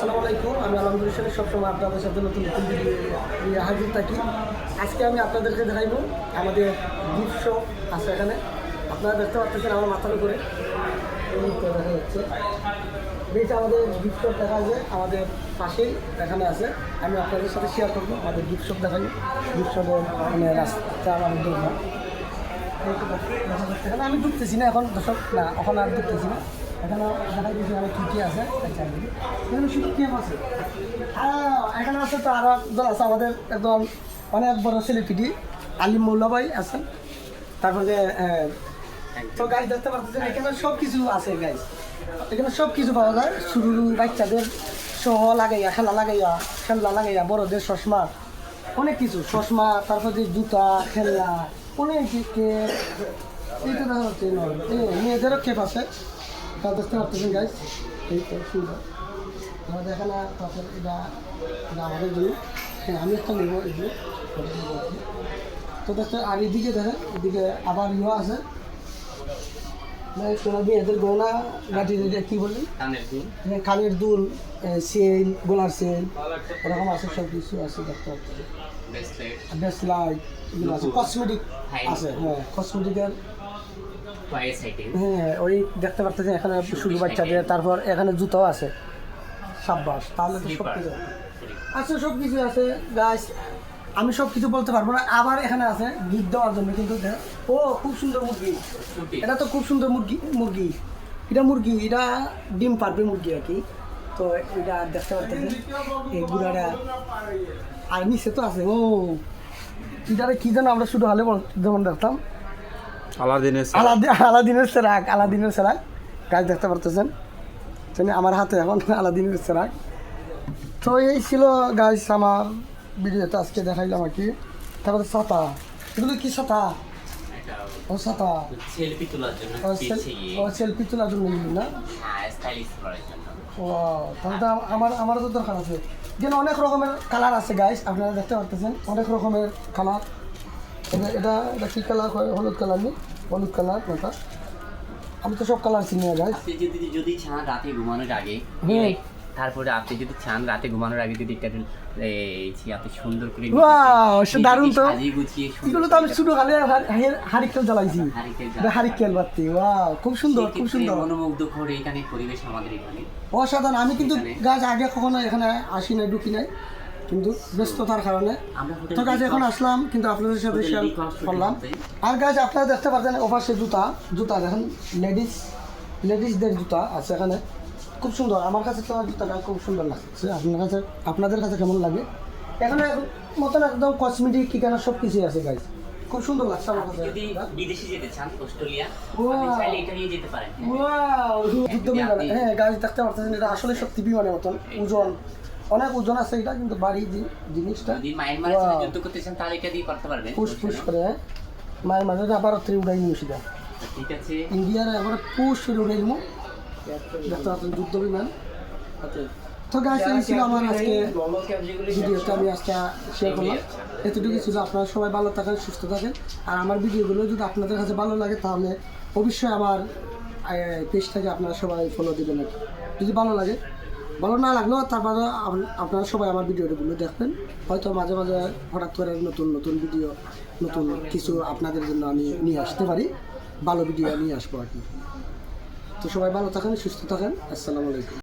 আসসালামু আলাইকুম। আমি আলহামদুলিল্লাহ সবসময় আপনাদের সাথে নতুন নতুন ভিডিও নিয়ে হাজির থাকি। আজকে আমি আপনাদেরকে দেখাইব আমাদের গিফট শপ আছে এখানে। আপনারা দেখতে পাচ্ছেন আমার মাথার উপরে দেখা যাচ্ছে। বেশ আমাদের গিফট শপ দেখা যায় আমাদের পাশেই এখানে আছে। আমি আপনাদের সাথে শেয়ার করবো আমাদের গিফট শপ দেখাই। গিফট শপের মানে রাস্তা আমি দেখবো এখানে আমি ঢুকতেছি না এখন দর্শক না, ওখানে আর ঢুকতেছি না। এখানে দেখা দিয়েছি আমার কী আছে এখানে শুধু গেম আছে। এখানে আছে তো আরও একজন আছে আমাদের একদম অনেক বড় সেলিব্রিটি আলিম মৌলা ভাই আছেন। তারপরে তো গাইজ দেখতে পাচ্ছেন এখানে সব কিছু আছে গাইজ। এখানে সব কিছু পাওয়া যায়, শুরু বাচ্চাদের সহ লাগাইয়া খেলনা লাগাইয়া বড়দের চশমা অনেক কিছু চশমা, তারপরে জুতা খেলনা অনেক এইটা দেখা যাচ্ছে মেয়েদেরও খেপ আছে। তা দেখতে পাচ্ছেন গাইজ এই তো সুন্দর আমাদের এখানে। তারপর এটা আমাদের জন্য হ্যাঁ আমি একটা নেবো এগুলো তো দেখতে। আর এদিকে দেখেন এদিকে আবার ইয়ে আছে মেয়েদের গয়না গাঠি কী বললেন কানের দুল সেল গোলার সেল ওরকম আছে, সব কিছু আছে দেখতে পাচ্ছেন। ব্রেসলাইট এগুলো আছে, কসমেটিক আছে। হ্যাঁ কসমেটিকের হ্যাঁ ওই দেখতে পাচ্ছেন এখানে শুধু বাচ্চাদের। তারপর এখানে জুতাও আছে, সাব্বাস। তাহলে তো সব কিছু আছে, সব কিছু আছে গাছ। আমি সব কিছু বলতে পারবো না। আবার এখানে আছে গিফট দেওয়ার জন্য, কিন্তু ও খুব সুন্দর মুরগি। এটা তো খুব সুন্দর মুরগি এটা ডিম পারবে মুরগি আর কি। তো এটা দেখতে পাচ্ছেন এই গুড়াটা। আর নিচে তো আছে ও এটা কি যেন আমরা শুধু হলে যেমন দেখতাম আলাদিনের সেরাক গাছ দেখতে পারতেছেন আমার হাতে এখন আলাদিনের সেরাক। তো এই ছিল গাছ আমার ভিডিওতে আজকে দেখাইলাম আর কি। তারপরে ছাতা, এগুলো কি ছাতা? ও ছাতা সেলফি তোলার জন্য না? ও তাহলে তো আমারও তো দরকার আছে। যেন অনেক রকমের কালার আছে গাইস, আপনারা দেখতে পারতেছেন অনেক রকমের কালার। এটা কী কালার? হলুদ কালার নেই? হলুদ কালার মাথা। আমি তো সব কালার চিনি না গাইস। যদি চান রাতে ঘুমানোর আগে, তারপরে আপনি যদি চান রাতে ঘুমানোর আগে যদি একটা আপনি সুন্দর করে দারুণ তো। গুছিয়ে এগুলো তো আমি শুধু খালি হারিকেল জ্বালাইছি, হারিকেল বাতি। ওয়াও খুব সুন্দর মনোমুগ্ধ করে এখানে পরিবেশ আমাদের এখানে অসাধারণ। আমি কিন্তু গাছ আগে কখনো এখানে আসি নাই, ঢুকি নাই, কিন্তু ব্যস্ততার কারণে তো গাছ এখন আসলাম, কিন্তু আপনাদের সাথে শেয়ার করলাম। আর গাছ আপনারা দেখতে পাচ্ছেন ওপাশে জুতা দেখেন লেডিসদের জুতা আছে এখানে, খুব সুন্দর। আমার কাছে তো জুতাটা খুব সুন্দর লাগছে। আপনাদের কাছে কেমন লাগে? এখানে মতন একদম কসমেটিক ঠিকানা সব কিছুই আছে গাইজ, খুব সুন্দর লাগছে আমার কাছে। যদি বিদেশে যেতে চান অস্ট্রেলিয়া চাইলে এটা নিয়ে যেতে পারেন। হ্যাঁ গাইজ দেখতে পাচ্ছেন এটা আসলে সত্যি বিমানের মতন ওজন, অনেক ওজন আছে এটা, কিন্তু বাড়ি জিনিসটা। যদি মায়ের মাঝে যুদ্ধ করতে চান তাহলে এটা দিয়ে করতে পারবেন। পুশ করে মায়ের মাঝে আবার উড়াই নিয়ে সেটা। ঠিক আছে, ইন্ডিয়ার একবারে পুশ করে উড়াই নিব দেখতে পাচ্ছেন যুদ্ধ বিমান। তো গাইস এই ছিল আমার আজকে ভিডিওটা, আমি আজকে শেয়ার করলাম। এতটুকু ছিল। আপনারা সবাই ভালো থাকেন, সুস্থ থাকেন। আর আমার ভিডিওগুলো যদি আপনাদের কাছে ভালো লাগে তাহলে অবশ্যই আমার পেজটাকে আপনারা সবাই ফলো দেবেন। যদি ভালো লাগে, ভালো না লাগলেও তারপরে আপনারা সবাই আমার ভিডিওগুলো দেখবেন। হয়তো মাঝে মাঝে হঠাৎ করে নতুন ভিডিও নতুন কিছু আপনাদের জন্য আমি নিয়ে আসতে পারি, ভালো ভিডিও নিয়ে আসবো আর কি। তো সবাই ভালো থাকেন, সুস্থ থাকেন। আসসালামু আলাইকুম।